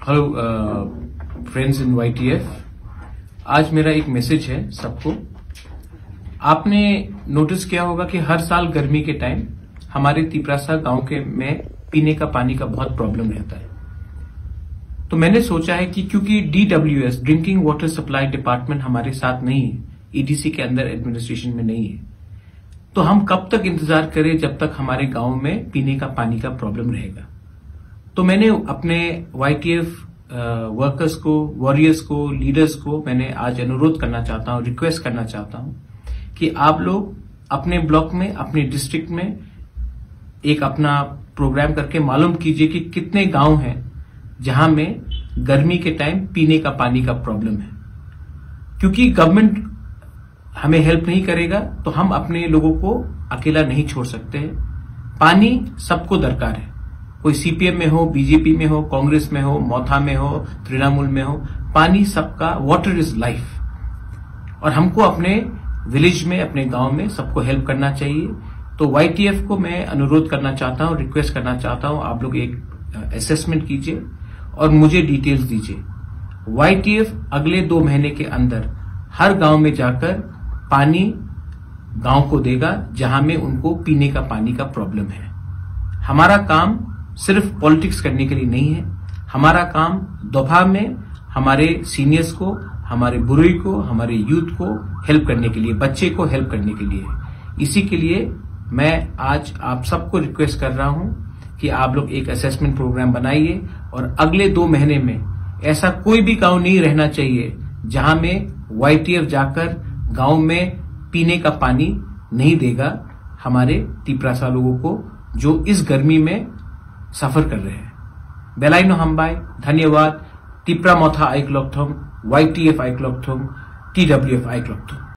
Hello friends इन YTF। आज मेरा एक मैसेज है सबको। आपने नोटिस किया होगा कि हर साल गर्मी के टाइम हमारे तिपरासा गांव में पीने का पानी का बहुत प्रॉब्लम रहता है। तो मैंने सोचा है कि क्योंकि DWS drinking water supply department हमारे साथ नहीं है, EDC के अंदर एडमिनिस्ट्रेशन में नहीं है, तो हम कब तक इंतजार करें जब तक हमारे गांव में पीने का पानी का प्रॉब्लम रहेगा। तो मैंने अपने YTF वर्कर्स को, वॉरियर्स को, लीडर्स को मैंने आज अनुरोध करना चाहता हूं, रिक्वेस्ट करना चाहता हूं कि आप लोग अपने ब्लॉक में, अपने डिस्ट्रिक्ट में एक अपना प्रोग्राम करके मालूम कीजिए कि कितने गांव हैं जहां में गर्मी के टाइम पीने का पानी का प्रॉब्लम है। क्योंकि गवर्नमेंट हमें हेल्प नहीं करेगा तो हम अपने लोगों को अकेला नहीं छोड़ सकते हैं। पानी सबको दरकार है, कोई CPM में हो, BJP में हो, कांग्रेस में हो, मौथा में हो, तृणमूल में हो, पानी सबका, वाटर इज लाइफ। और हमको अपने विलेज में, अपने गांव में सबको हेल्प करना चाहिए। तो YTF को मैं अनुरोध करना चाहता हूं, रिक्वेस्ट करना चाहता हूं, आप लोग एक असेसमेंट कीजिए और मुझे डिटेल्स दीजिए। YTF अगले 2 महीने के अंदर हर गांव में जाकर पानी गांव को देगा जहां में उनको पीने का पानी का प्रॉब्लम है। हमारा काम सिर्फ पॉलिटिक्स करने के लिए नहीं है, हमारा काम दोपहर में हमारे सीनियर्स को, हमारे बुजुर्ग को, हमारे यूथ को हेल्प करने के लिए, बच्चे को हेल्प करने के लिए है। इसी के लिए मैं आज आप सबको रिक्वेस्ट कर रहा हूं कि आप लोग एक असेसमेंट प्रोग्राम बनाइए और अगले 2 महीने में ऐसा कोई भी गांव नहीं रहना चाहिए जहां में YTF जाकर गांव में पीने का पानी नहीं देगा हमारे तिपरासा लोगों को जो इस गर्मी में सफर कर रहे हैं। बेलाइनो हमबाई, धन्यवाद। तिपरा मोथा आइक्लोक्थोम, YTF आइक्लोक्थोम, TWF आइक्लोक्थोम।